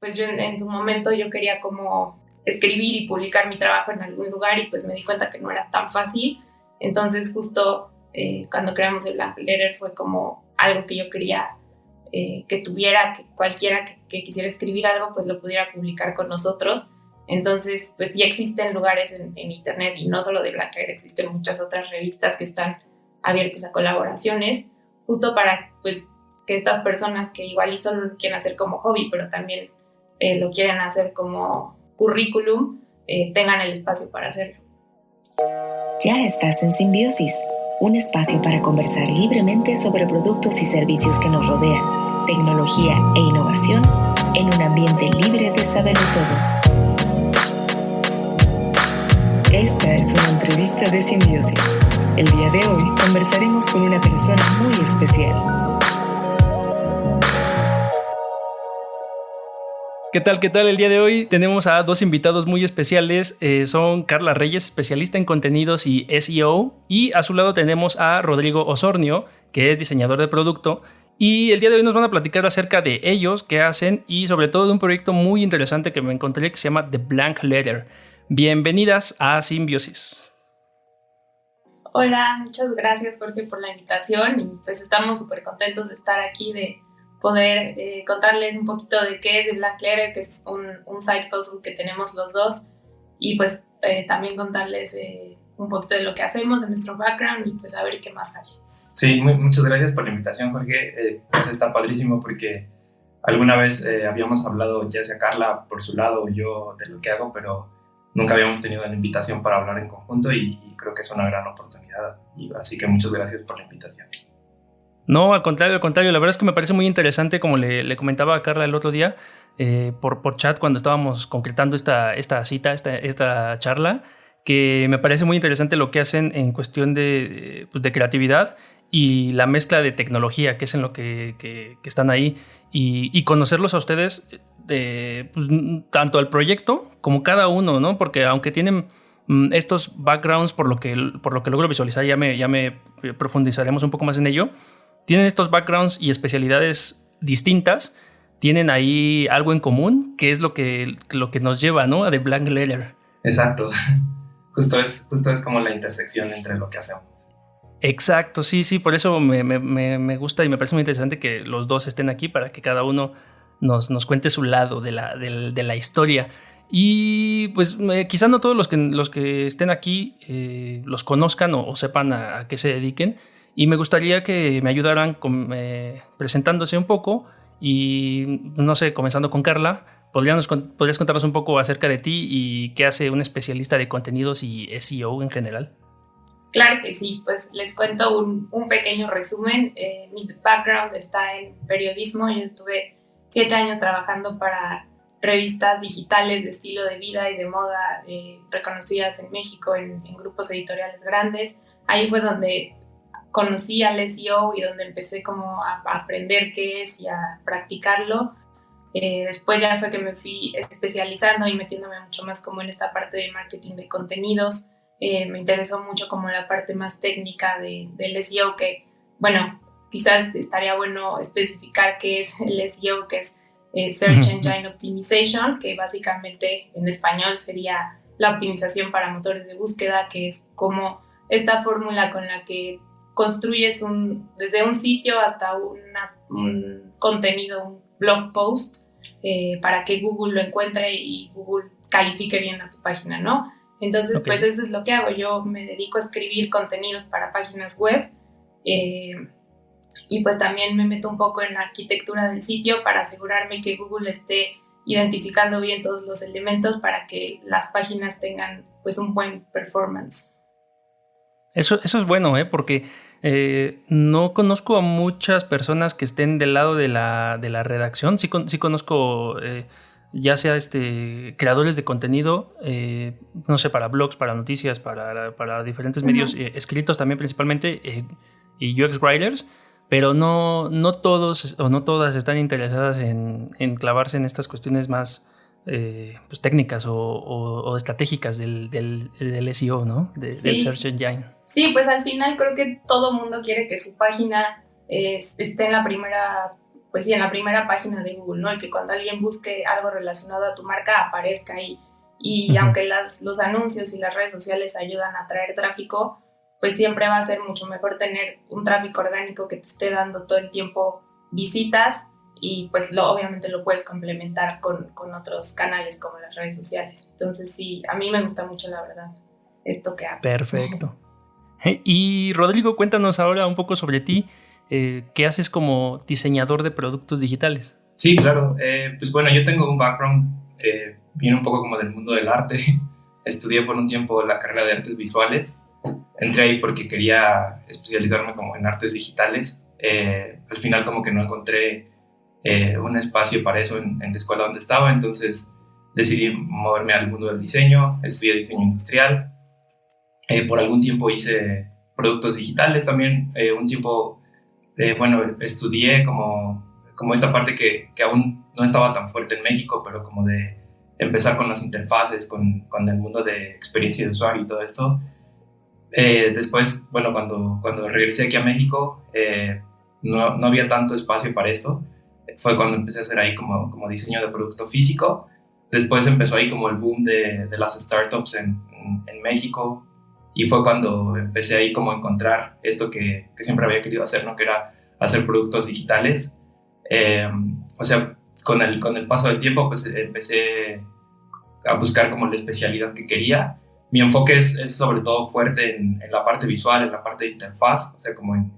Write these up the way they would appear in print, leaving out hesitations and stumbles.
pues yo en su momento yo quería como escribir y publicar mi trabajo en algún lugar y pues me di cuenta que no era tan fácil. Entonces justo cuando creamos el Blank Letter fue como algo que yo quería que tuviera, que cualquiera que quisiera escribir algo pues lo pudiera publicar con nosotros. Entonces pues ya existen lugares en internet y no solo de Blank Letter, existen muchas otras revistas que están abiertas a colaboraciones justo para pues que estas personas que igual y solo lo quieren hacer como hobby pero también lo quieren hacer como currículum tengan el espacio para hacerlo. Ya estás en Simbiosis, un espacio para conversar libremente sobre productos y servicios que nos rodean, tecnología e innovación en un ambiente libre de saberlo todos. Esta es una entrevista de Simbiosis. El día de hoy conversaremos con una persona muy especial. ¿Qué tal? El día de hoy tenemos a dos invitados muy especiales. Son Carla Reyes, especialista en contenidos y SEO. Y a su lado tenemos a Rodrigo Osornio, que es diseñador de producto. Y el día de hoy nos van a platicar acerca de ellos, qué hacen y sobre todo de un proyecto muy interesante que me encontré que se llama The Blank Letter. Bienvenidas a Simbiosis. Hola, muchas gracias Jorge por la invitación y pues estamos súper contentos de estar aquí, de poder contarles un poquito de qué es The Blank Letter, que es un side hustle que tenemos los dos y pues también contarles un poquito de lo que hacemos, de nuestro background y pues a ver qué más sale. Sí, muchas gracias por la invitación, Jorge. Pues está padrísimo porque alguna vez habíamos hablado, ya sea Carla por su lado o yo, de lo que hago, pero nunca habíamos tenido la invitación para hablar en conjunto y creo que es una gran oportunidad. Así que muchas gracias por la invitación. No, al contrario, la verdad es que me parece muy interesante, como le comentaba a Carla el otro día, por chat cuando estábamos concretando esta cita, esta charla, que me parece muy interesante lo que hacen en cuestión de creatividad y la mezcla de tecnología, que es en lo que están ahí, y conocerlos a ustedes, pues, tanto al proyecto como cada uno, ¿no? Porque aunque tienen estos backgrounds, por lo que logro visualizar, ya me profundizaremos un poco más en ello. Tienen estos backgrounds y especialidades distintas, tienen ahí algo en común, que es lo que nos lleva, ¿no? A The Blank Letter. Exacto. Justo es como la intersección entre lo que hacemos. Exacto, sí, por eso me gusta y me parece muy interesante que los dos estén aquí para que cada uno nos cuente su lado de la historia. Y pues quizá no todos los que estén aquí los conozcan o sepan a qué se dediquen. Y me gustaría que me ayudaran presentándose un poco y, no sé, comenzando con Carla, ¿podrías contarnos un poco acerca de ti y qué hace un especialista de contenidos y SEO en general? Claro que sí, pues les cuento un pequeño resumen. Mi background está en periodismo. Yo estuve 7 años trabajando para revistas digitales de estilo de vida y de moda reconocidas en México en grupos editoriales grandes. Ahí fue donde conocí al SEO y donde empecé como a aprender qué es y a practicarlo. Después ya fue que me fui especializando y metiéndome mucho más como en esta parte de marketing de contenidos. Me interesó mucho como la parte más técnica del SEO, que bueno, quizás estaría bueno especificar qué es el SEO, que es Search Engine Optimization, que básicamente en español sería la optimización para motores de búsqueda, que es como esta fórmula con la que construyes desde un sitio hasta un contenido, un blog post, para que Google lo encuentre y Google califique bien a tu página, ¿no? Entonces, okay, pues eso es lo que hago. Yo me dedico a escribir contenidos para páginas web y pues también me meto un poco en la arquitectura del sitio para asegurarme que Google esté identificando bien todos los elementos para que las páginas tengan pues un buen performance. Eso es bueno, porque no conozco a muchas personas que estén del lado de la redacción. Sí conozco ya sea creadores de contenido, no sé, para blogs, para noticias, para diferentes medios escritos también principalmente, y UX writers, pero no todos o no todas están interesadas en clavarse en estas cuestiones más pues técnicas o estratégicas del SEO, ¿no? Sí. Del Search Engine. Sí, pues al final creo que todo mundo quiere que su página esté en la primera pues sí, en la primera página de Google, ¿no? Y que cuando alguien busque algo relacionado a tu marca aparezca ahí. Y aunque los anuncios y las redes sociales ayudan a traer tráfico, pues siempre va a ser mucho mejor tener un tráfico orgánico que te esté dando todo el tiempo visitas y pues obviamente lo puedes complementar con otros canales como las redes sociales. Entonces sí, a mí me gusta mucho, la verdad, esto que hago. Perfecto. Y Rodrigo, cuéntanos ahora un poco sobre ti. ¿Qué haces como diseñador de productos digitales? Sí, claro. Pues bueno, yo tengo un background, viene un poco como del mundo del arte. Estudié por un tiempo la carrera de artes visuales. Entré ahí porque quería especializarme como en artes digitales. Al final como que no encontré un espacio para eso en la escuela donde estaba, entonces decidí moverme al mundo del diseño. Estudié diseño industrial. Por algún tiempo hice productos digitales también. Un tiempo, bueno, estudié como esta parte que aún no estaba tan fuerte en México, pero como de empezar con las interfaces, con el mundo de experiencia de usuario y todo esto. Después, bueno, cuando regresé aquí a México, no había tanto espacio para esto. Fue cuando empecé a hacer ahí como diseño de producto físico. Después empezó ahí como el boom de las startups en México, y fue cuando empecé ahí como a encontrar esto que siempre había querido hacer, ¿no? Que era hacer productos digitales. O sea, con el paso del tiempo, pues empecé a buscar como la especialidad que quería. Mi enfoque es sobre todo fuerte en la parte visual, en la parte de interfaz, o sea, como en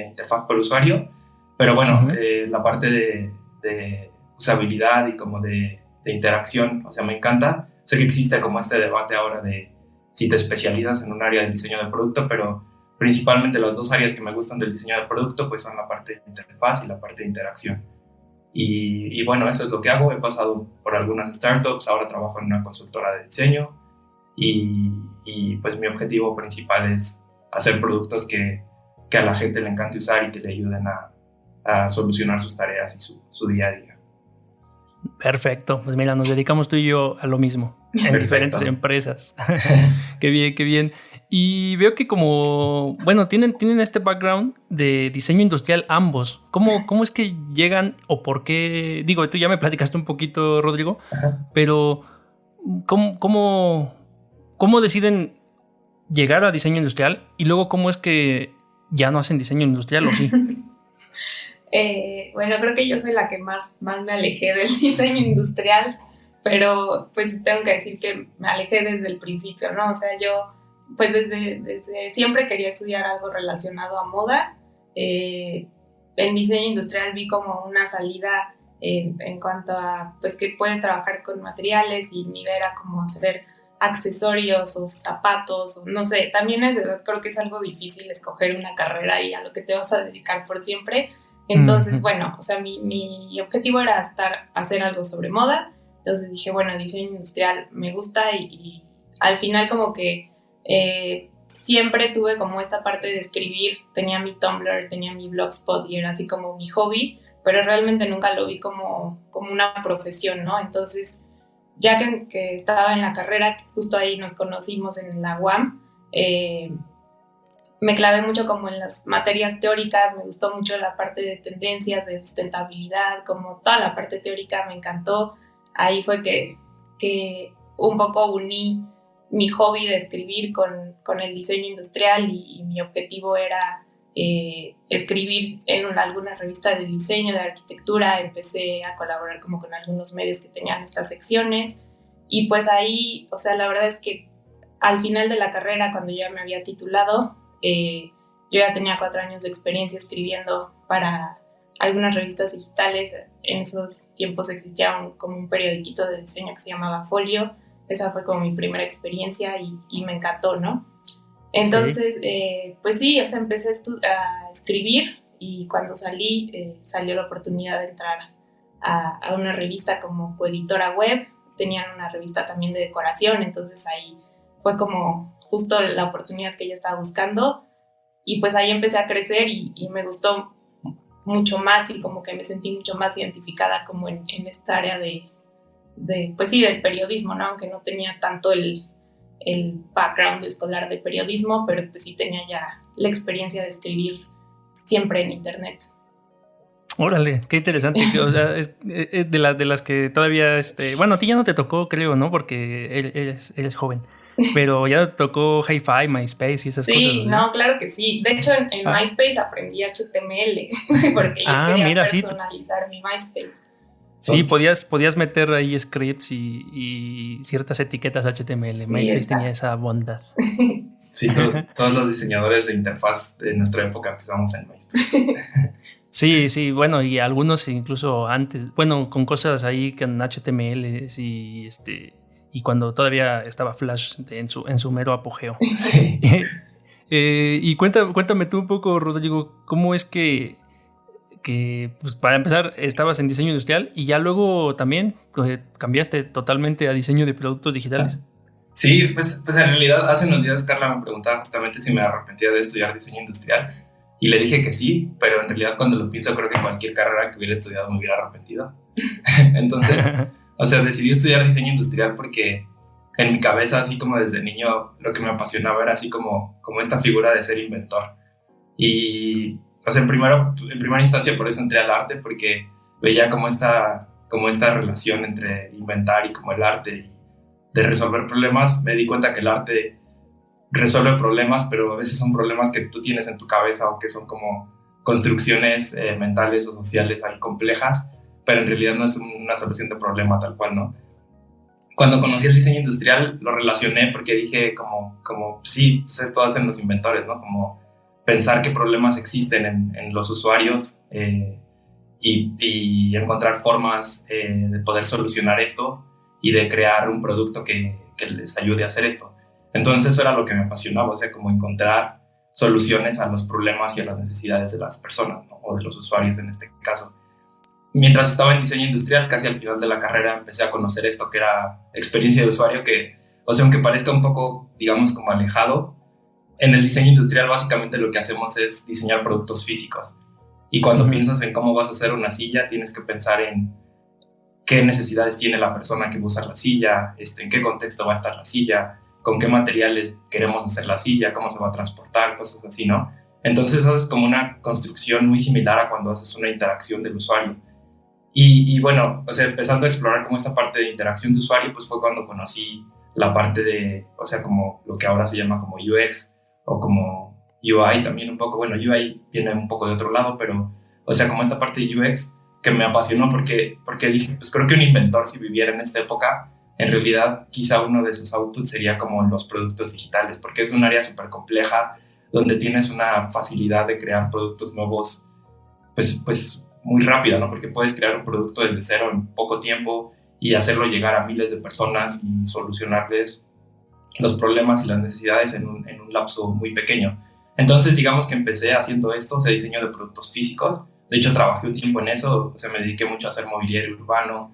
interfaz por usuario, pero bueno, la parte de usabilidad y como de interacción, o sea, me encanta. Sé que existe como este debate ahora de si te especializas en un área del diseño de producto, pero principalmente las dos áreas que me gustan del diseño de producto pues son la parte de interfaz y la parte de interacción. Y bueno, eso es lo que hago. He pasado por algunas startups, ahora trabajo en una consultora de diseño y pues mi objetivo principal es hacer productos que a la gente le encante usar y que le ayuden a solucionar sus tareas y su día a día. Perfecto, pues mira, nos dedicamos tú y yo a lo mismo, en Perfecto. diferentes empresas. Qué bien, qué bien. Y veo que como, bueno, tienen este background de diseño industrial ambos. ¿Cómo es que llegan o por qué? Digo, tú ya me platicaste un poquito, Rodrigo, pero ¿cómo deciden llegar a diseño industrial y luego cómo es que ya no hacen diseño industrial o sí? Bueno, creo que yo soy la que más me alejé del diseño industrial, pero pues tengo que decir que me alejé desde el principio, ¿no? O sea, yo pues desde siempre quería estudiar algo relacionado a moda. En diseño industrial vi como una salida en cuanto a pues que puedes trabajar con materiales y mi idea era como hacer accesorios o zapatos, o no sé, también creo que es algo difícil escoger una carrera y a lo que te vas a dedicar por siempre. Entonces, bueno, o sea, mi objetivo era hacer algo sobre moda. Entonces dije, bueno, diseño industrial me gusta y al final como que siempre tuve como esta parte de escribir. Tenía mi Tumblr, tenía mi Blogspot y era así como mi hobby, pero realmente nunca lo vi como una profesión, ¿no? Entonces, ya que estaba en la carrera, que justo ahí nos conocimos en la UAM, me clavé mucho como en las materias teóricas, me gustó mucho la parte de tendencias, de sustentabilidad, como toda la parte teórica me encantó. Ahí fue que un poco uní mi hobby de escribir con el diseño industrial y mi objetivo era escribir en alguna revista de diseño, de arquitectura. Empecé a colaborar como con algunos medios que tenían estas secciones y pues ahí, o sea, la verdad es que al final de la carrera, cuando ya me había titulado, yo ya tenía 4 años de experiencia escribiendo para algunas revistas digitales. En esos tiempos existía como un periodiquito de diseño que se llamaba Folio. Esa fue como mi primera experiencia y me encantó, ¿no? Entonces, pues sí, o sea, empecé a escribir y cuando salió la oportunidad de entrar a una revista como coeditora web. Tenían una revista también de decoración, entonces ahí fue como justo la oportunidad que yo estaba buscando y pues ahí empecé a crecer y me gustó mucho más y como que me sentí mucho más identificada como en esta área de pues sí, del periodismo, ¿no? Aunque no tenía tanto el background escolar de periodismo, pero pues sí tenía ya la experiencia de escribir siempre en internet. Órale, qué interesante. O sea, es de las que todavía, bueno, a ti ya no te tocó, creo, ¿no? Porque eres joven. Pero ya tocó Hi-Fi, MySpace y esas cosas, Sí, ¿no? no, claro que sí. De hecho, en MySpace aprendí HTML porque yo quería mira, personalizar mi MySpace. Sí, podías meter ahí scripts y ciertas etiquetas HTML. Sí, MySpace tenía esa bondad. Sí, todos los diseñadores de interfaz de nuestra época empezamos en MySpace. Sí, bueno, y algunos incluso antes, bueno, con cosas ahí con HTML y cuando todavía estaba Flash en su mero apogeo. Sí. Y cuéntame tú un poco, Rodrigo, ¿cómo es que pues para empezar estabas en diseño industrial y ya luego también cambiaste totalmente a diseño de productos digitales? Sí, pues en realidad hace unos días Carla me preguntaba justamente si me arrepentía de estudiar diseño industrial y le dije que sí, pero en realidad cuando lo pienso creo que cualquier carrera que hubiera estudiado me hubiera arrepentido. Entonces, o sea, decidí estudiar diseño industrial porque en mi cabeza, así como desde niño, lo que me apasionaba era así como esta figura de ser inventor. Y, o sea, en primera instancia por eso entré al arte, porque veía como esta relación entre inventar y como el arte y de resolver problemas. Me di cuenta que el arte resuelve problemas, pero a veces son problemas que tú tienes en tu cabeza o que son como construcciones mentales o sociales ahí complejas, pero en realidad no es una solución de problema tal cual, ¿no? Cuando conocí el diseño industrial lo relacioné porque dije como sí, pues esto hacen los inventores, ¿no? Como pensar qué problemas existen en los usuarios y encontrar formas de poder solucionar esto y de crear un producto que les ayude a hacer esto. Entonces eso era lo que me apasionaba, o sea, como encontrar soluciones a los problemas y a las necesidades de las personas, ¿no? O de los usuarios en este caso. Mientras estaba en diseño industrial, casi al final de la carrera empecé a conocer esto que era experiencia de usuario, que, o sea, aunque parezca un poco, digamos, como alejado, en el diseño industrial básicamente lo que hacemos es diseñar productos físicos. Y cuando piensas en cómo vas a hacer una silla, tienes que pensar en qué necesidades tiene la persona que va a usar la silla, en qué contexto va a estar la silla, con qué materiales queremos hacer la silla, cómo se va a transportar, cosas así, ¿no? Entonces haces como una construcción muy similar a cuando haces una interacción del usuario. Y bueno, o sea, empezando a explorar como esta parte de interacción de usuario, pues fue cuando conocí la parte de, o sea, como lo que ahora se llama como UX o como UI también un poco. Bueno, UI viene un poco de otro lado, pero, o sea, como esta parte de UX que me apasionó porque dije, pues creo que un inventor si viviera en esta época, en realidad quizá uno de sus outputs sería como los productos digitales, porque es un área súper compleja donde tienes una facilidad de crear productos nuevos, pues muy rápida, ¿no? Porque puedes crear un producto desde cero en poco tiempo y hacerlo llegar a miles de personas y solucionarles los problemas y las necesidades en un lapso muy pequeño. Entonces, digamos que empecé haciendo esto, o sea, diseño de productos físicos. De hecho, trabajé un tiempo en eso, o sea, me dediqué mucho a hacer mobiliario urbano.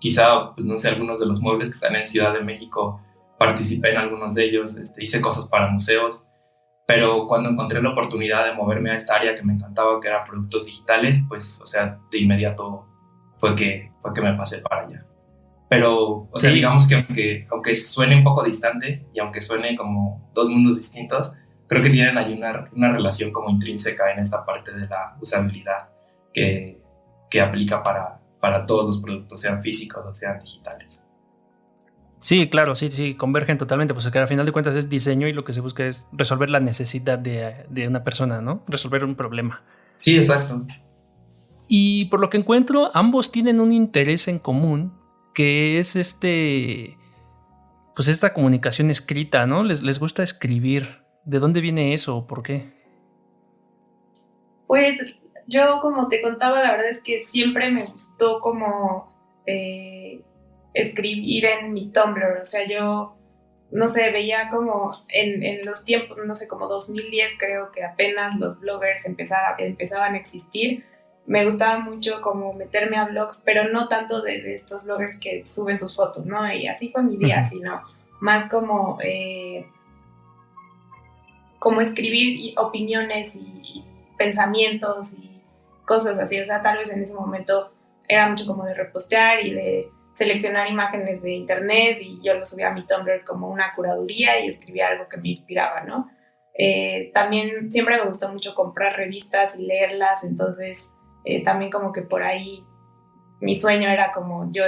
Quizá, pues no sé, algunos de los muebles que están en Ciudad de México, participé en algunos de ellos, hice cosas para museos. Pero cuando encontré la oportunidad de moverme a esta área que me encantaba, que era productos digitales, pues, o sea, de inmediato fue que me pasé para allá. Pero, o sea, digamos que aunque suene un poco distante y aunque suene como dos mundos distintos, creo que tienen ahí una relación como intrínseca en esta parte de la usabilidad que aplica para todos los productos, sean físicos o sean digitales. Sí, claro, sí, convergen totalmente, pues que al final de cuentas es diseño y lo que se busca es resolver la necesidad de una persona, ¿no? Resolver un problema. Sí, exacto. Y por lo que encuentro, ambos tienen un interés en común, que es pues esta comunicación escrita, ¿no? Les gusta escribir. ¿De dónde viene eso o por qué? Pues yo, como te contaba, la verdad es que siempre me gustó como escribir en mi Tumblr. O sea, yo, no sé, veía como en los tiempos, no sé, como 2010 creo que apenas los bloggers empezaban a existir. Me gustaba mucho como meterme a blogs, pero no tanto de estos bloggers que suben sus fotos, ¿no? Y así fue mi día, sino más como escribir opiniones y pensamientos y cosas así. O sea, tal vez en ese momento era mucho como de repostear y de seleccionar imágenes de internet y yo lo subía a mi Tumblr como una curaduría y escribía algo que me inspiraba, ¿no? También siempre me gustó mucho comprar revistas y leerlas, entonces también como que por ahí mi sueño era como yo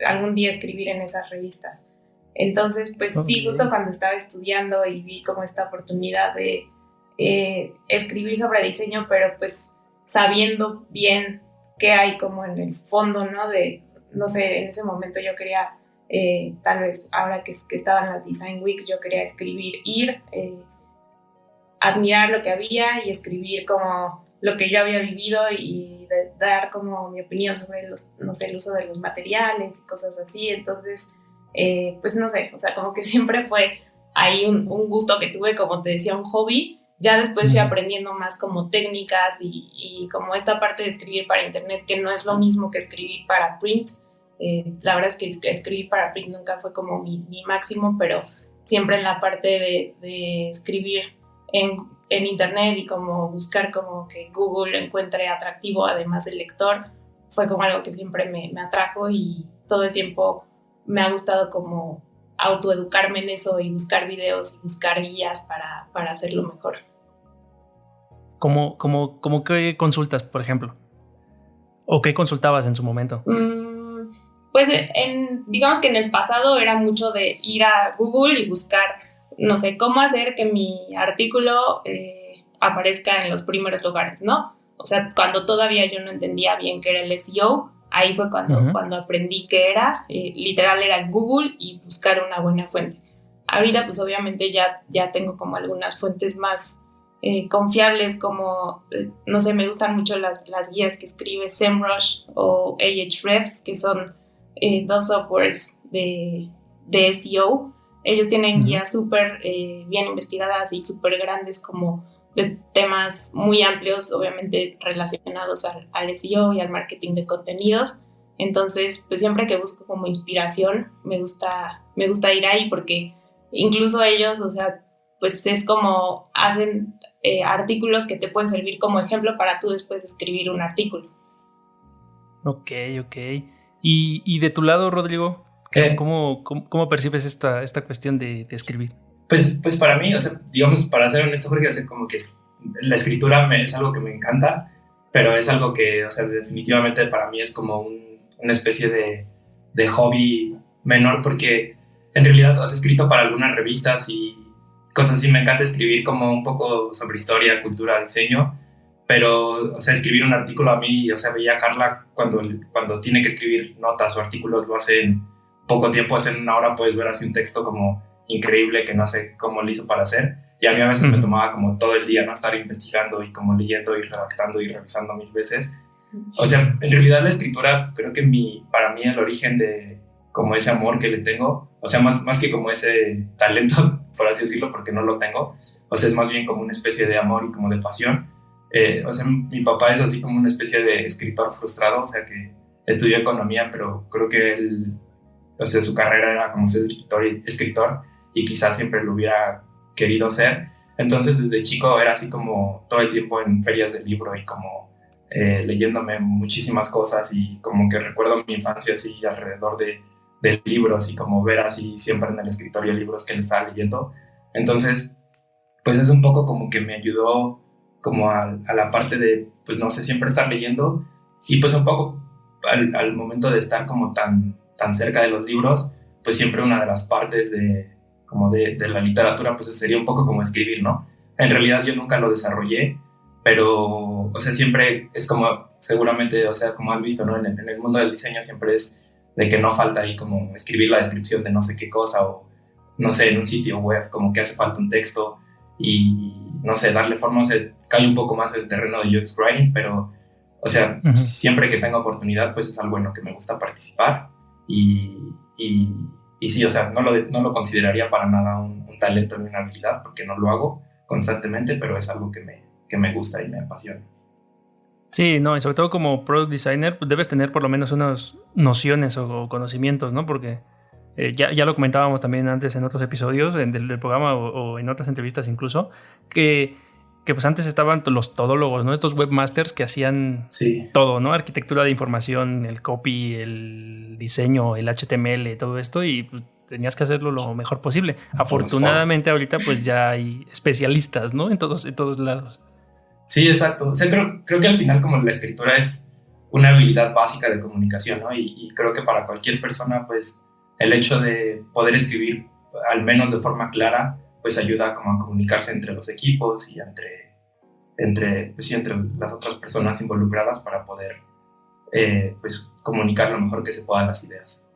algún día escribir en esas revistas. Entonces, pues sí, justo cuando estaba estudiando y vi como esta oportunidad de escribir sobre diseño, pero pues sabiendo bien qué hay como en el fondo, ¿no? No sé, en ese momento yo quería, tal vez ahora que estaban las Design Weeks, yo quería admirar lo que había y escribir como lo que yo había vivido y dar como mi opinión sobre el uso de los materiales y cosas así. Entonces, pues no sé, o sea, como que siempre fue ahí un gusto que tuve, como te decía, un hobby. Ya después fui aprendiendo más como técnicas y como esta parte de escribir para internet, que no es lo mismo que escribir para print. La verdad es que escribir para print nunca fue como mi máximo, pero siempre en la parte de escribir en internet y como buscar como que Google lo encuentre atractivo además del lector, fue como algo que siempre me atrajo y todo el tiempo me ha gustado como autoeducarme en eso y buscar videos y buscar guías para hacerlo mejor. ¿Cómo qué consultas, por ejemplo? ¿O qué consultabas en su momento? Pues digamos que en el pasado era mucho de ir a Google y buscar, no sé, cómo hacer que mi artículo aparezca en los primeros lugares, ¿no? O sea, cuando todavía yo no entendía bien qué era el SEO, ahí fue cuando aprendí qué era. Literal era en Google y buscar una buena fuente. Ahorita pues obviamente ya tengo como algunas fuentes más confiables, como, no sé, me gustan mucho las guías que escribe SEMrush o Ahrefs, que son dos softwares de SEO. Ellos tienen guías súper bien investigadas y súper grandes, como de temas muy amplios, obviamente relacionados al SEO y al marketing de contenidos. Entonces, pues siempre que busco como inspiración, me gusta ir ahí, porque incluso ellos, o sea, pues es como hacen artículos que te pueden servir como ejemplo para tú después escribir un artículo. Ok. ¿Y de tu lado, Rodrigo? ¿Cómo percibes esta cuestión de escribir? Pues para mí, o sea, digamos, para ser honesto, Jorge, o sea, como que la escritura es algo que me encanta, pero es algo que, o sea, definitivamente para mí es como una especie de hobby menor, porque en realidad, o sea, he escrito para algunas revistas y cosas así. Me encanta escribir como un poco sobre historia, cultura, diseño, pero, o sea, escribir un artículo a mí, o sea, veía a Carla cuando tiene que escribir notas o artículos, lo hace en poco tiempo, hace en una hora puedes ver así un texto como increíble que no sé cómo lo hizo para hacer, y a mí a veces me tomaba como todo el día, ¿no? Estar investigando y como leyendo y redactando y revisando 1000 veces. O sea, en realidad la escritura, creo que para mí el origen de como ese amor que le tengo, o sea, más que como ese talento, por así decirlo, porque no lo tengo, o sea, es más bien como una especie de amor y como de pasión. O sea, mi papá es así como una especie de escritor frustrado, o sea, que estudió economía, pero creo que él, o sea, su carrera era como ser escritor y quizás siempre lo hubiera querido ser. Entonces, desde chico era así como todo el tiempo en ferias de libro y como leyéndome muchísimas cosas, y como que recuerdo mi infancia así alrededor de libros y como ver así siempre en el escritorio libros que él estaba leyendo. Entonces, pues es un poco como que me ayudó como a la parte de, pues no sé, siempre estar leyendo, y pues un poco al momento de estar como tan cerca de los libros, pues siempre una de las partes de la literatura pues sería un poco como escribir, ¿no? En realidad yo nunca lo desarrollé, pero, o sea, siempre es como, seguramente, o sea, como has visto, ¿no? En el mundo del diseño siempre es de que no falta ahí como escribir la descripción de no sé qué cosa, o no sé, en un sitio web como que hace falta un texto y, no sé, darle forma. O sea, cae un poco más el terreno de UX Writing, pero, o sea, siempre que tenga oportunidad, pues es algo en lo que me gusta participar, y sí, o sea, no lo consideraría para nada un talento ni una habilidad, porque no lo hago constantemente, pero es algo que me gusta y me apasiona. Sí, no, y sobre todo como product designer, pues debes tener por lo menos unas nociones o conocimientos, ¿no? Porque ya lo comentábamos también antes en otros episodios del programa o en otras entrevistas incluso, que que pues antes estaban los todólogos, ¿no? Estos webmasters que hacían todo, ¿no? Arquitectura de información, el copy, el diseño, el HTML, todo esto, y pues, tenías que hacerlo lo mejor posible. Hasta Afortunadamente ahorita pues ya hay especialistas, ¿no? En todos lados. Sí, exacto. O sea, creo que al final como la escritura es una habilidad básica de comunicación, ¿no? Y creo que para cualquier persona, pues, el hecho de poder escribir, al menos de forma clara, pues ayuda como a comunicarse entre los equipos y entre las otras personas involucradas para poder, pues, comunicar lo mejor que se puedan las ideas.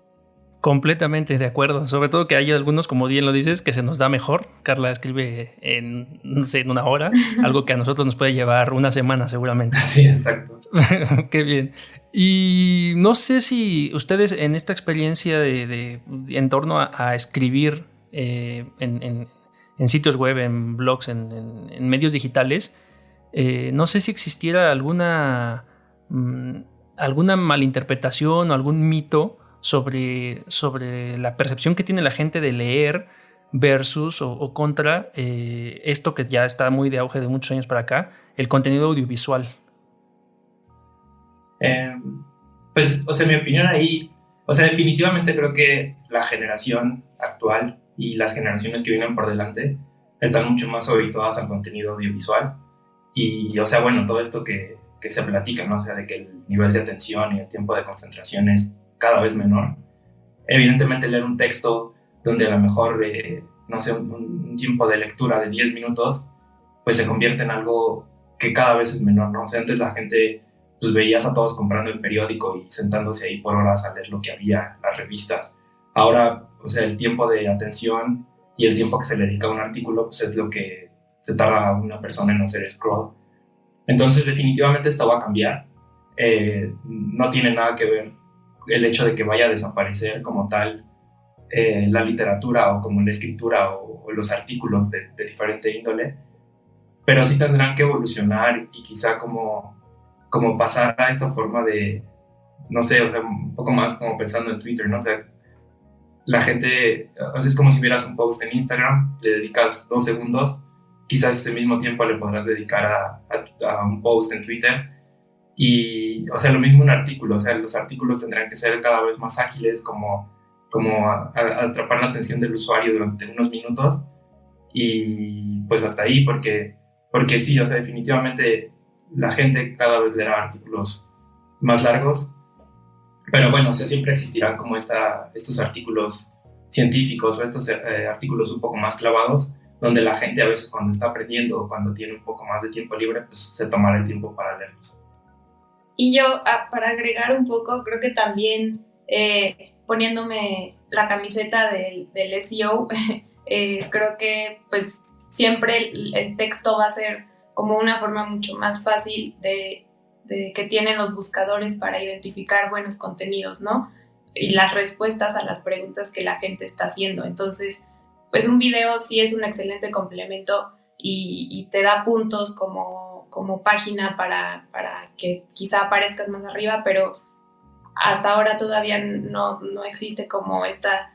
Completamente de acuerdo. Sobre todo que hay algunos, como bien lo dices, que se nos da mejor. Carla escribe en, no sé, en una hora, algo que a nosotros nos puede llevar una semana seguramente. Sí, exacto. Qué bien. Y no sé si ustedes en esta experiencia en torno a escribir en sitios web, en blogs, en medios digitales, no sé si existiera alguna malinterpretación o algún mito sobre la percepción que tiene la gente de leer versus o contra esto que ya está muy de auge de muchos años para acá, el contenido audiovisual. Pues, o sea, mi opinión ahí, o sea, definitivamente creo que la generación actual y las generaciones que vienen por delante están mucho más habituadas al contenido audiovisual y, o sea, bueno, todo esto que se platica, ¿no? O sea, de que el nivel de atención y el tiempo de concentración es cada vez menor. Evidentemente leer un texto donde a lo mejor, no sé, un tiempo de lectura de 10 minutos, pues se convierte en algo que cada vez es menor, ¿no? O sea, antes la gente, pues veías a todos comprando el periódico y sentándose ahí por horas a leer lo que había, las revistas. Ahora, o sea, el tiempo de atención y el tiempo que se le dedica a un artículo, pues es lo que se tarda una persona en hacer scroll. Entonces, definitivamente esto va a cambiar. No tiene nada que ver el hecho de que vaya a desaparecer como tal la literatura o como la escritura o los artículos de diferente índole, pero sí tendrán que evolucionar y quizá como pasar a esta forma de, no sé, o sea, un poco más como pensando en Twitter, ¿no? O sea, la gente, o sea, es como si vieras un post en Instagram, le dedicas 2 segundos, quizás ese mismo tiempo le podrás dedicar a un post en Twitter. Y, o sea, lo mismo un artículo, o sea, los artículos tendrán que ser cada vez más ágiles, como atrapar la atención del usuario durante unos minutos y pues hasta ahí, porque sí, o sea, definitivamente la gente cada vez leerá artículos más largos, pero bueno, o sea, siempre existirán como estos artículos científicos o estos artículos un poco más clavados, donde la gente a veces cuando está aprendiendo o cuando tiene un poco más de tiempo libre, pues se tomará el tiempo para leerlos. Y yo, para agregar un poco, creo que también poniéndome la camiseta del SEO, creo que pues siempre el texto va a ser como una forma mucho más fácil de que tienen los buscadores para identificar buenos contenidos, ¿no? Y las respuestas a las preguntas que la gente está haciendo. Entonces, pues un video sí es un excelente complemento y te da puntos como página para que quizá aparezcas más arriba, pero hasta ahora todavía no existe como esta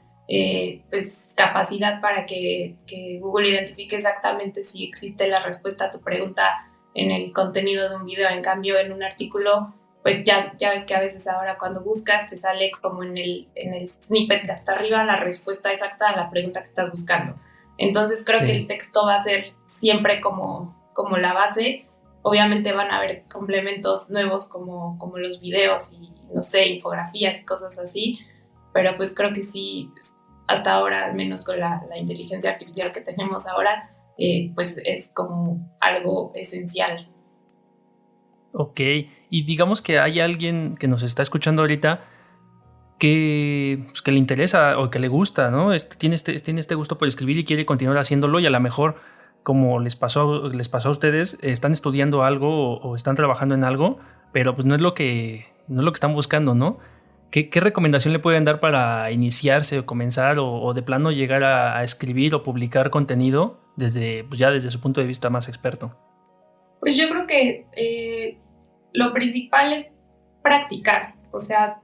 pues capacidad para que Google identifique exactamente si existe la respuesta a tu pregunta en el contenido de un video. En cambio, en un artículo, pues ya ves que a veces ahora cuando buscas te sale como en el snippet de hasta arriba la respuesta exacta a la pregunta que estás buscando. Entonces creo que el texto va a ser siempre como la base. Obviamente van a haber complementos nuevos como los videos y, no sé, infografías y cosas así, pero pues creo que sí, hasta ahora, al menos con la inteligencia artificial que tenemos ahora, pues es como algo esencial. Ok, y digamos que hay alguien que nos está escuchando ahorita que le interesa o que le gusta, ¿no? Tiene este gusto por escribir y quiere continuar haciéndolo, y a lo mejor, como les pasó a ustedes, están estudiando algo o están trabajando en algo, pero pues no es lo que están buscando, ¿no? ¿Qué recomendación le pueden dar para iniciarse o comenzar o de plano llegar a escribir o publicar contenido desde su punto de vista más experto? Pues yo creo que lo principal es practicar. O sea,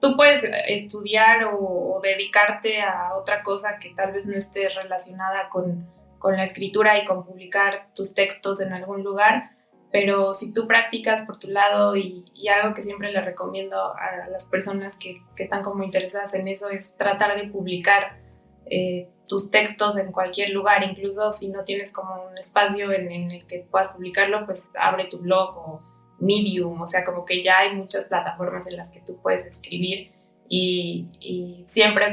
tú puedes estudiar o dedicarte a otra cosa que tal vez no esté relacionada con la escritura y con publicar tus textos en algún lugar, pero si tú practicas por tu lado y algo que siempre le recomiendo a las personas que están como interesadas en eso es tratar de publicar tus textos en cualquier lugar, incluso si no tienes como un espacio en el que puedas publicarlo, pues abre tu blog o Medium, o sea, como que ya hay muchas plataformas en las que tú puedes escribir y siempre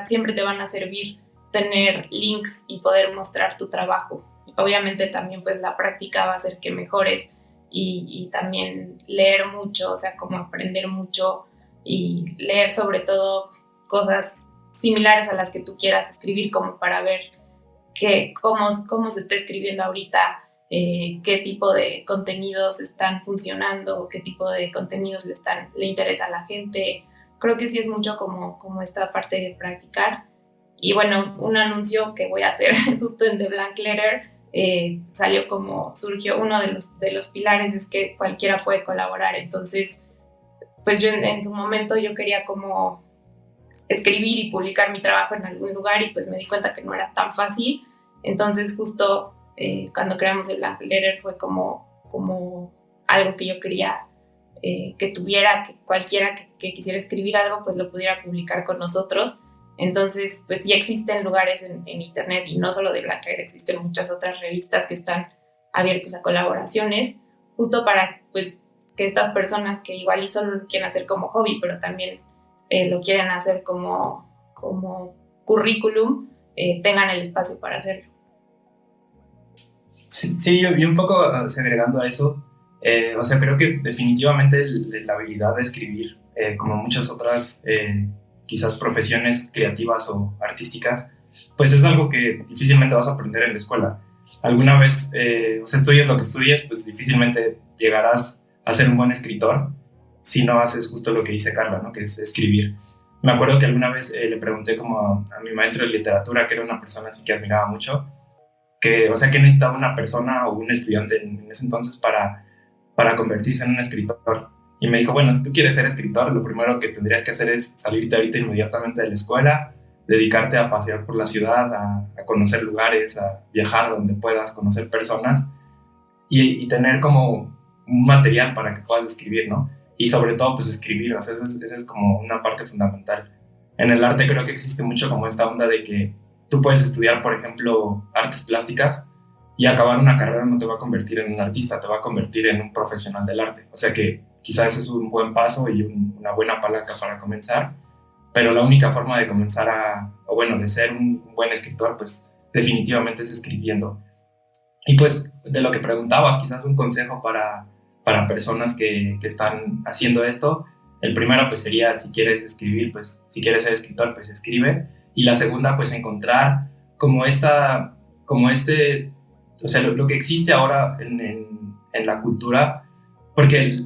siempre te van a servir tener links y poder mostrar tu trabajo. Obviamente también pues la práctica va a hacer que mejores y también leer mucho, o sea, como aprender mucho y leer sobre todo cosas similares a las que tú quieras escribir, como para ver cómo se está escribiendo ahorita, qué tipo de contenidos están funcionando, qué tipo de contenidos le interesa a la gente. Creo que sí es mucho como esta parte de practicar. Y bueno, un anuncio que voy a hacer justo en The Blank Letter, surgió uno de los pilares es que cualquiera puede colaborar. Entonces, pues yo en su momento yo quería como escribir y publicar mi trabajo en algún lugar y pues me di cuenta que no era tan fácil. Entonces justo cuando creamos el Blank Letter fue como algo que yo quería que tuviera, que cualquiera que quisiera escribir algo pues lo pudiera publicar con nosotros. Entonces pues ya existen lugares en internet y no solo de Blank Letter, existen muchas otras revistas que están abiertas a colaboraciones justo para pues que estas personas que igual y solo lo quieren hacer como hobby pero también lo quieren hacer como currículum, tengan el espacio para hacerlo. Sí, yo un poco agregando a eso, creo que definitivamente la habilidad de escribir, como muchas otras quizás profesiones creativas o artísticas, pues es algo que difícilmente vas a aprender en la escuela. Alguna vez, estudies lo que estudies, pues difícilmente llegarás a ser un buen escritor si no haces justo lo que dice Carla, ¿no? Que es escribir. Me acuerdo que alguna vez le pregunté como a mi maestro de literatura, que era una persona así que admiraba mucho, ¿qué necesitaba una persona o un estudiante en ese entonces para convertirse en un escritor? Y me dijo, bueno, si tú quieres ser escritor, lo primero que tendrías que hacer es salirte ahorita inmediatamente de la escuela, dedicarte a pasear por la ciudad, a conocer lugares, a viajar donde puedas, conocer personas y tener como un material para que puedas escribir, ¿no? Y sobre todo, pues escribir, esa es como una parte fundamental. En el arte creo que existe mucho como esta onda de que tú puedes estudiar, por ejemplo, artes plásticas y acabar una carrera no te va a convertir en un artista, te va a convertir en un profesional del arte. O sea que quizás es un buen paso y una buena palanca para comenzar, pero la única forma de comenzar de ser un buen escritor, pues definitivamente es escribiendo. Y pues de lo que preguntabas, quizás un consejo para personas que están haciendo esto, el primero pues sería, si quieres escribir, pues si quieres ser escritor, pues escribe. Y la segunda, pues encontrar como lo que existe ahora en la cultura, porque,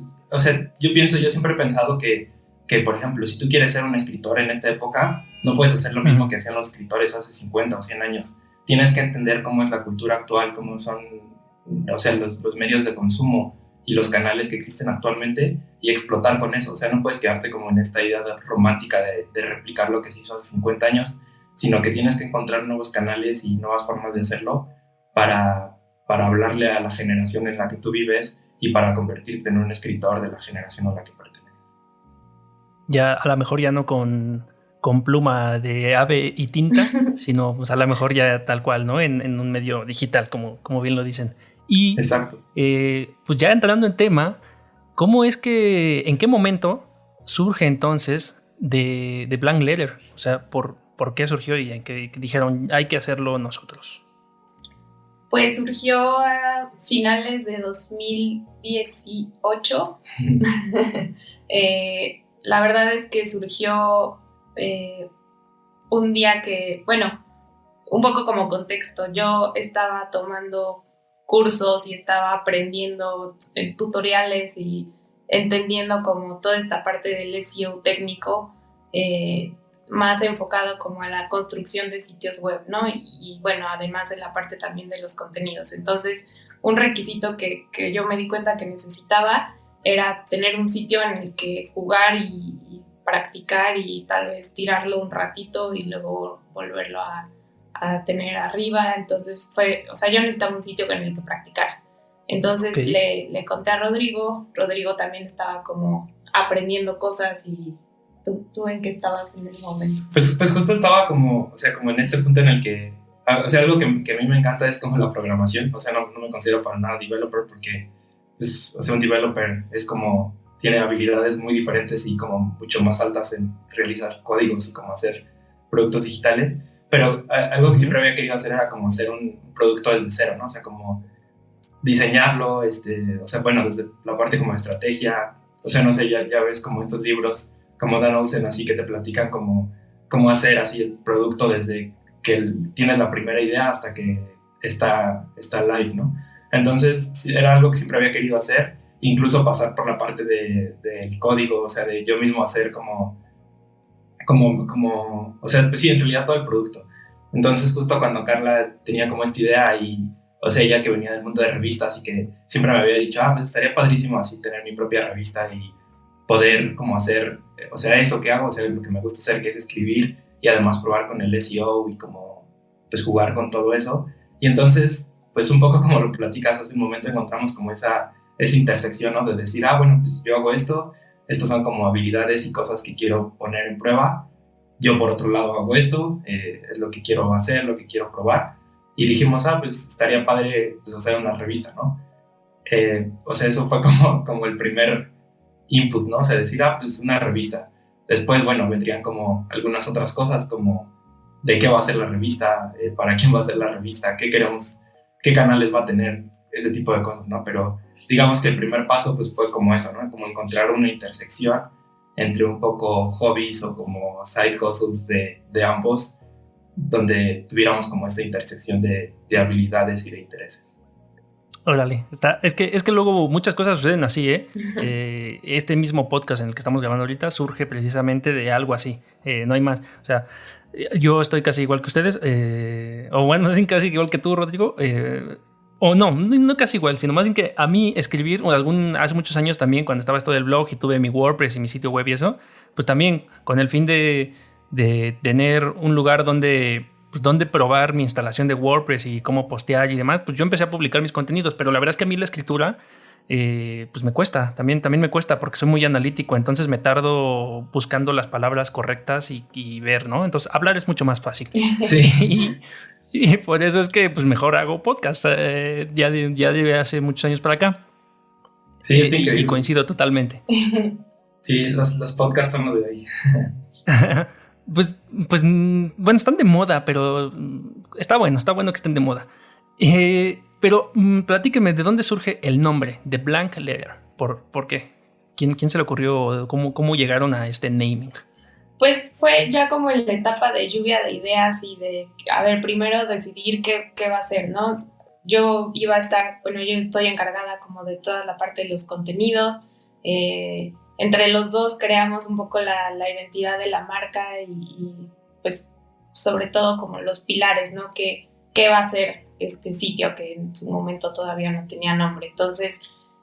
yo siempre he pensado que, por ejemplo, si tú quieres ser un escritor en esta época, no puedes hacer lo mismo que hacían los escritores hace 50 o 100 años. Tienes que entender cómo es la cultura actual, cómo son, los medios de consumo y los canales que existen actualmente y explotar con eso. O sea, no puedes quedarte como en esta idea romántica de replicar lo que se hizo hace 50 años, sino que tienes que encontrar nuevos canales y nuevas formas de hacerlo para hablarle a la generación en la que tú vives y para convertirte en un escritor de la generación a la que perteneces. Ya a lo mejor ya no con pluma de ave y tinta, sino pues a lo mejor ya tal cual, ¿no? En un medio digital, como bien lo dicen. Y exacto. Pues ya entrando en tema, ¿en qué momento surge entonces de Blank Letter? O sea, ¿por qué surgió y en qué dijeron hay que hacerlo nosotros? Pues surgió a finales de 2018. La verdad es que surgió un día que, bueno, un poco como contexto, yo estaba tomando cursos y estaba aprendiendo tutoriales y entendiendo como toda esta parte del SEO técnico, más enfocado como a la construcción de sitios web, ¿no? Y bueno, además de la parte también de los contenidos. Entonces, un requisito que yo me di cuenta que necesitaba era tener un sitio en el que jugar y practicar y tal vez tirarlo un ratito y luego volverlo a a tener arriba, entonces o sea, yo necesitaba un sitio con el que practicar. Entonces le conté a Rodrigo también estaba como aprendiendo cosas. Y ¿tú en qué estabas en el momento? Pues justo estaba como, o sea, como en este punto en el que, o sea, algo que a mí me encanta es como la programación, o sea, no me considero para nada developer porque, pues, o sea, un developer es como, tiene habilidades muy diferentes y como mucho más altas en realizar códigos y como hacer productos digitales, pero algo que siempre había querido hacer era como hacer un producto desde cero, ¿no? O sea, como diseñarlo, o sea, bueno, desde la parte como de estrategia, o sea, no sé, ya ves como estos libros como Dan Olsen, así que te platican cómo hacer así el producto desde que tienes la primera idea hasta que está live, ¿no? Entonces, sí, era algo que siempre había querido hacer, incluso pasar por la parte del código, o sea, de yo mismo hacer como, o sea, pues sí, en realidad todo el producto. Entonces, justo cuando Carla tenía como esta idea y, o sea, ella que venía del mundo de revistas y que siempre me había dicho, pues estaría padrísimo así tener mi propia revista y poder como hacer, o sea, eso que hago, o sea, lo que me gusta hacer, que es escribir y además probar con el SEO y como, pues, jugar con todo eso. Y entonces, pues, un poco como lo platicas hace un momento, encontramos como esa intersección, ¿no? De decir, bueno, pues yo hago esto, estas son como habilidades y cosas que quiero poner en prueba. Yo, por otro lado, hago esto, es lo que quiero hacer, lo que quiero probar. Y dijimos, pues estaría padre, pues, hacer una revista, ¿no? O sea, eso fue como el primer input, ¿no? O sea, decir, pues una revista. Después, bueno, vendrían como algunas otras cosas, como de qué va a ser la revista, para quién va a ser la revista, qué queremos, qué canales va a tener, ese tipo de cosas, ¿no? Pero digamos que el primer paso, pues, fue como eso, ¿no? Como encontrar una intersección entre un poco hobbies o como side hustles de ambos, donde tuviéramos como esta intersección de habilidades y de intereses. Órale, es que luego muchas cosas suceden así, ¿eh? Este mismo podcast en el que estamos grabando ahorita surge precisamente de algo así, no hay más. O sea, yo estoy casi igual que ustedes, o bueno, más bien casi igual que tú, Rodrigo, o no casi igual, sino más bien que a mí escribir, hace muchos años también, cuando estaba esto del blog y tuve mi WordPress y mi sitio web y eso, pues también con el fin de tener un lugar donde probar mi instalación de WordPress y cómo postear y demás, pues yo empecé a publicar mis contenidos, pero la verdad es que a mí la escritura pues me cuesta, también me cuesta porque soy muy analítico, entonces me tardo buscando las palabras correctas y ver, ¿no? Entonces hablar es mucho más fácil. Sí. y por eso es que pues mejor hago podcast, ya de hace muchos años para acá. Sí, es increíble. Y coincido totalmente. Sí, los podcasts son lo de ahí. Pues, bueno, están de moda, pero está bueno que estén de moda. Pero platíquenme, ¿de dónde surge el nombre de Blank Letter? ¿Por qué? ¿Quién se le ocurrió? ¿Cómo llegaron a este naming? Pues fue ya como en la etapa de lluvia de ideas y de, primero decidir qué va a ser, ¿no? Yo iba a estar, yo estoy encargada como de toda la parte de los contenidos. Entre los dos creamos un poco la identidad de la marca y pues sobre todo como los pilares, ¿no? ¿Qué va a ser este sitio que en su momento todavía no tenía nombre? Entonces,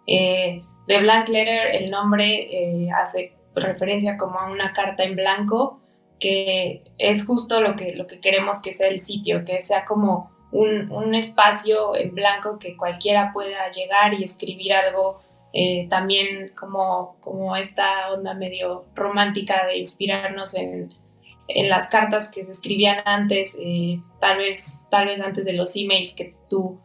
de Blank Letter, el nombre hace referencia como a una carta en blanco, que es justo lo que queremos que sea el sitio, que sea como un espacio en blanco que cualquiera pueda llegar y escribir algo. También como esta onda medio romántica de inspirarnos en las cartas que se escribían antes, tal vez antes de los emails que tú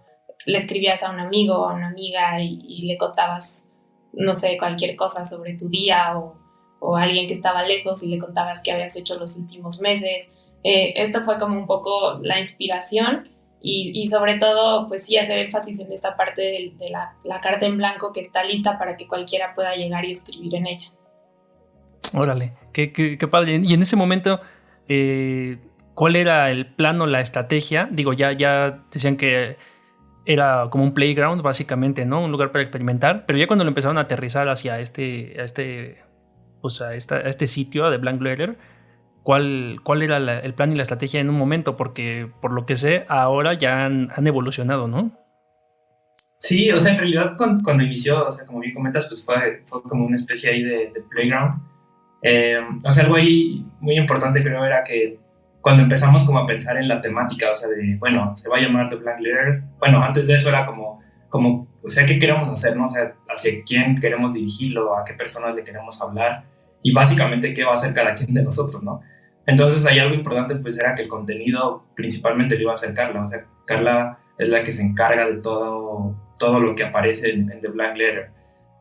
le escribías a un amigo o a una amiga y le contabas, no sé, cualquier cosa sobre tu día o a alguien que estaba lejos y le contabas qué habías hecho los últimos meses. Esto fue como un poco la inspiración. Y sobre todo, pues sí, hacer énfasis en esta parte de la carta en blanco que está lista para que cualquiera pueda llegar y escribir en ella. Órale, qué padre. Y en ese momento, ¿cuál era el plano, la estrategia? Digo, ya decían que era como un playground, básicamente, ¿no? Un lugar para experimentar, pero ya cuando lo empezaron a aterrizar hacia este sitio de Blank Letter, ¿cuál era el plan y la estrategia en un momento? Porque por lo que sé, ahora ya han evolucionado, ¿no? Sí, o sea, en realidad cuando inició, o sea, como bien comentas, pues fue como una especie ahí de playground. O sea, algo ahí muy importante creo era que cuando empezamos como a pensar en la temática, o sea, de, bueno, se va a llamar The Black Letter. Bueno, antes de eso era como o sea, ¿qué queremos hacer, no? O sea, hacia quién queremos dirigirlo, a qué personas le queremos hablar y básicamente qué va a hacer cada quien de nosotros, ¿no? Entonces, ahí algo importante, pues, era que el contenido principalmente lo iba a hacer Carla. O sea, Carla es la que se encarga de todo lo que aparece en The Black Letter.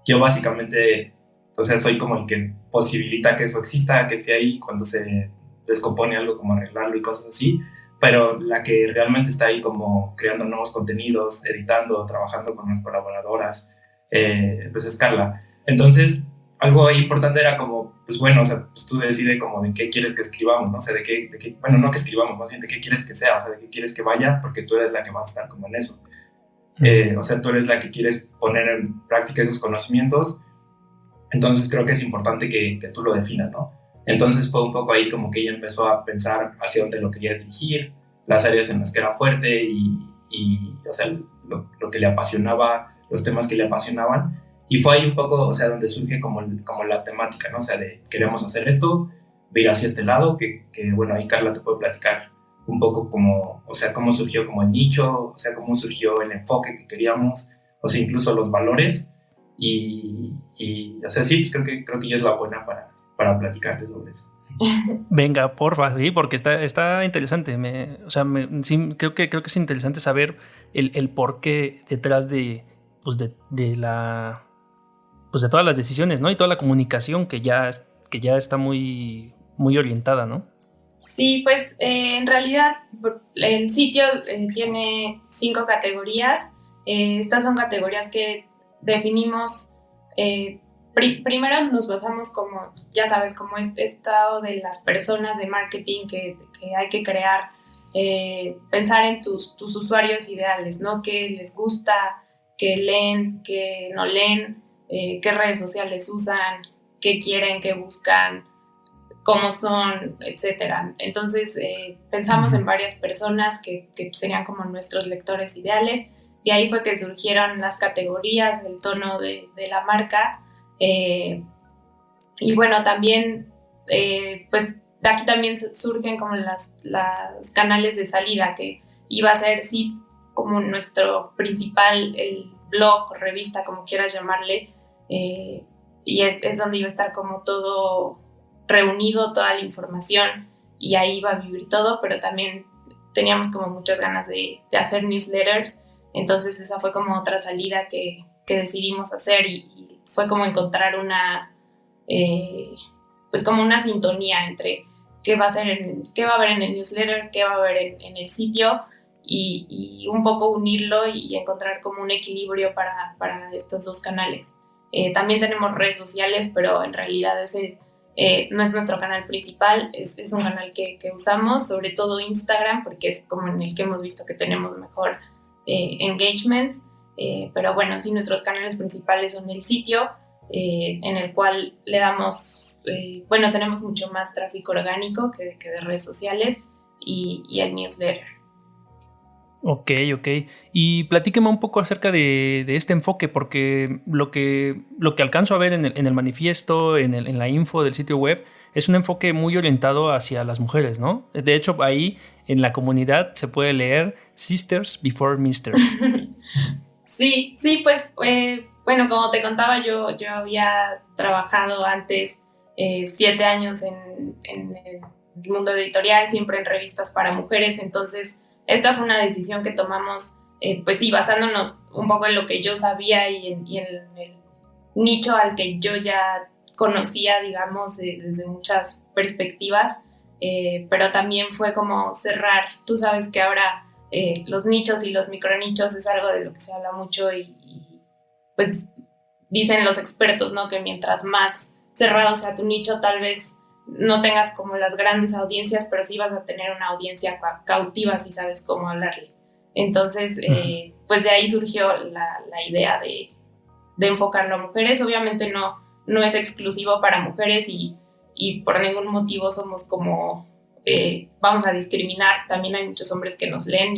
Yo básicamente, o sea, soy como el que posibilita que eso exista, que esté ahí cuando se descompone algo, como arreglarlo y cosas así, pero la que realmente está ahí como creando nuevos contenidos, editando, trabajando con las colaboradoras, pues es Carla. Entonces, algo ahí importante era como, pues bueno, o sea, pues tú decides como de qué quieres que escribamos, ¿no? O sea, bueno, no que escribamos, más bien de qué quieres que sea, o sea, de qué quieres que vaya, porque tú eres la que vas a estar como en eso. O sea, tú eres la que quieres poner en práctica esos conocimientos, entonces creo que es importante que tú lo definas, ¿no? Entonces fue un poco ahí como que ella empezó a pensar hacia dónde lo quería dirigir, las áreas en las que era fuerte y o sea, lo que le apasionaba, los temas que le apasionaban. Y fue ahí un poco, o sea, donde surge como la temática, ¿no? O sea, de queremos hacer esto, ir hacia este lado, que bueno, ahí Carla te puede platicar un poco como, o sea, cómo surgió como el nicho, o sea, cómo surgió el enfoque que queríamos, o sea, incluso los valores. Y o sea, sí, pues creo que ella es la buena para platicarte sobre eso. Venga, porfa, sí, porque está interesante. Sí, creo que es interesante saber el porqué detrás de todas las decisiones, ¿no? Y toda la comunicación que ya está muy, muy orientada, ¿no? Sí, pues en realidad el sitio tiene 5 categorías. Estas son categorías que definimos. Primero nos basamos como, ya sabes, como este estado de las personas de marketing que hay que crear, pensar en tus usuarios ideales, ¿no? ¿Qué les gusta? ¿Qué leen? ¿Qué no leen? ¿Qué redes sociales usan? ¿Qué quieren? ¿Qué buscan? ¿Cómo son? Etcétera. Entonces pensamos en varias personas que serían como nuestros lectores ideales. Y ahí fue que surgieron las categorías, el tono de la marca. Y bueno, también, pues de aquí también surgen como las canales de salida, que iba a ser, sí, como nuestro principal, el blog, revista, como quieras llamarle, y es donde iba a estar como todo reunido, toda la información, y ahí iba a vivir todo, pero también teníamos como muchas ganas de hacer newsletters. Entonces esa fue como otra salida que decidimos hacer y fue como encontrar pues como una sintonía entre qué va a haber en el newsletter, qué va a haber en el sitio y un poco unirlo y encontrar como un equilibrio para estos dos canales. También tenemos redes sociales, pero en realidad ese no es nuestro canal principal, es un canal que usamos, sobre todo Instagram, porque es como en el que hemos visto que tenemos mejor engagement, pero bueno, sí, nuestros canales principales son el sitio, en el cual le damos, tenemos mucho más tráfico orgánico que de redes sociales y el newsletter. Ok. Y platíqueme un poco acerca de este enfoque, porque lo que alcanzo a ver en el manifiesto, en la info del sitio web, es un enfoque muy orientado hacia las mujeres, ¿no? De hecho, ahí en la comunidad se puede leer Sisters Before Misters. Sí, pues, bueno, como te contaba, yo había trabajado antes 7 años en el mundo editorial, siempre en revistas para mujeres, entonces esta fue una decisión que tomamos, pues sí, basándonos un poco en lo que yo sabía y en el nicho al que yo ya conocía, digamos, desde muchas perspectivas, pero también fue como cerrar. Tú sabes que ahora los nichos y los micronichos es algo de lo que se habla mucho y pues dicen los expertos, ¿no? Que mientras más cerrado sea tu nicho, tal vez no tengas como las grandes audiencias, pero sí vas a tener una audiencia cautiva si sabes cómo hablarle. Entonces, pues de ahí surgió la idea de enfocarlo a mujeres. Obviamente no es exclusivo para mujeres y por ningún motivo somos como vamos a discriminar. También hay muchos hombres que nos leen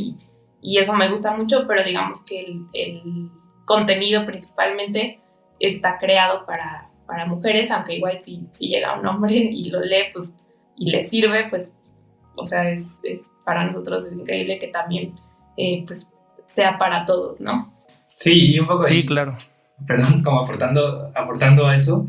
y eso me gusta mucho, pero digamos que el contenido principalmente está creado para mujeres, aunque igual si llega un hombre y lo lee pues, y le sirve, pues o sea, para nosotros es increíble que también pues sea para todos, ¿no? Sí, y un poco... Sí, claro. Perdón, como aportando a eso,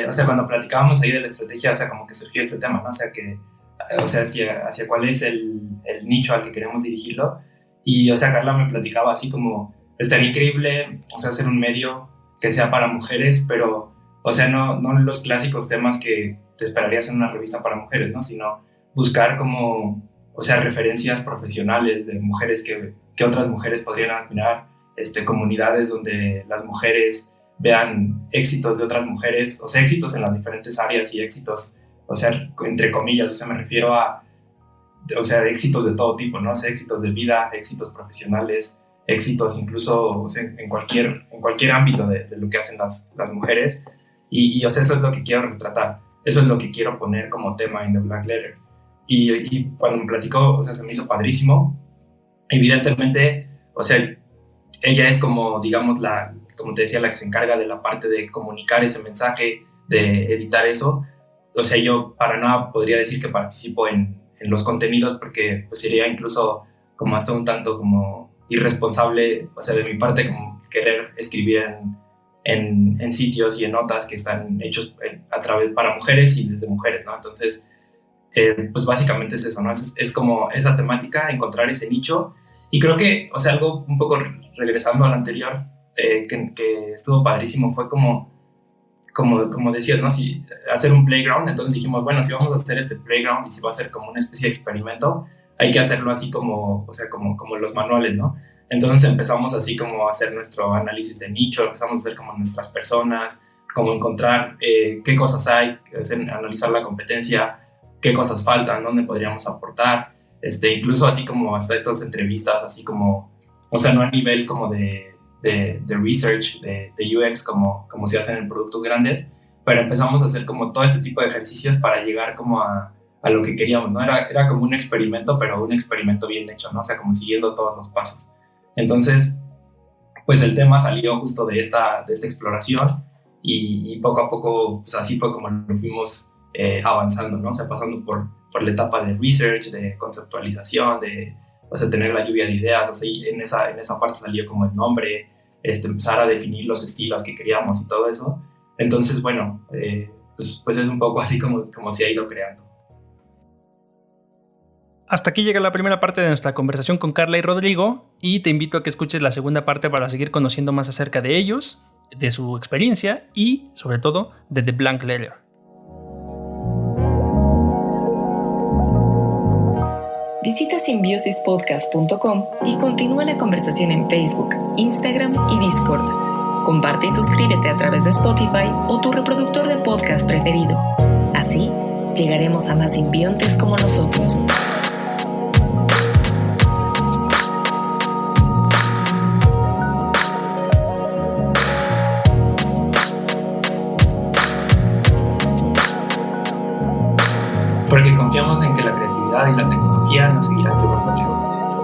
o sea, cuando platicábamos ahí de la estrategia, o sea, como que surgió este tema, ¿no? O sea, hacia cuál es el nicho al que queremos dirigirlo. Y, o sea, Carla me platicaba así como, estaría increíble, o sea, hacer un medio que sea para mujeres, pero, o sea, no los clásicos temas que te esperarías en una revista para mujeres, ¿no? Sino buscar como, o sea, referencias profesionales de mujeres que otras mujeres podrían admirar, comunidades donde las mujeres vean éxitos de otras mujeres, o sea, éxitos en las diferentes áreas y éxitos, o sea, entre comillas, o sea, me refiero a, o sea, éxitos de todo tipo, ¿no? O sea, éxitos de vida, éxitos profesionales, éxitos incluso, o sea, en cualquier ámbito de lo que hacen las mujeres. Y, o sea, eso es lo que quiero retratar, eso es lo que quiero poner como tema en The Black Letter. Y cuando me platicó, o sea, se me hizo padrísimo. Evidentemente, o sea, ella es como, digamos, como te decía, la que se encarga de la parte de comunicar ese mensaje, de editar eso. O sea, yo para nada podría decir que participo en los contenidos porque pues sería incluso como hasta un tanto como irresponsable, o sea, de mi parte, como querer escribir en sitios y en notas que están hechos para mujeres y desde mujeres, ¿no? Entonces, pues básicamente es eso, ¿no? Es como esa temática, encontrar ese nicho. Y creo que, o sea, algo un poco regresando al anterior, que estuvo padrísimo, fue como decías, ¿no? Si hacer un playground, entonces dijimos, bueno, si vamos a hacer este playground y si va a ser como una especie de experimento, hay que hacerlo así como, o sea, como los manuales, ¿no? Entonces empezamos así como a hacer nuestro análisis de nicho, empezamos a hacer como nuestras personas, como encontrar qué cosas hay, analizar la competencia, qué cosas faltan, dónde podríamos aportar, incluso así como hasta estas entrevistas, así como, o sea, no a nivel como de research, de UX, como se hacen en productos grandes, pero empezamos a hacer como todo este tipo de ejercicios para llegar como a lo que queríamos, ¿no? Era como un experimento, pero un experimento bien hecho, ¿no? O sea, como siguiendo todos los pasos. Entonces, pues el tema salió justo de esta exploración y poco a poco, pues así fue como lo fuimos avanzando, ¿no? O sea, pasando por la etapa de research, de conceptualización, o sea, tener la lluvia de ideas, o sea, y en esa parte salió como el nombre, empezar a definir los estilos que queríamos y todo eso. Entonces, bueno, pues es un poco así como se ha ido creando. Hasta aquí llega la primera parte de nuestra conversación con Carla y Rodrigo y te invito a que escuches la segunda parte para seguir conociendo más acerca de ellos, de su experiencia y, sobre todo, de The Black Letter. Visita simbiosispodcast.com y continúa la conversación en Facebook, Instagram y Discord. Comparte y suscríbete a través de Spotify o tu reproductor de podcast preferido. Así, llegaremos a más simbiontes como nosotros. Porque confiamos en que la creatividad y la tecnología nos seguirán llevando lejos.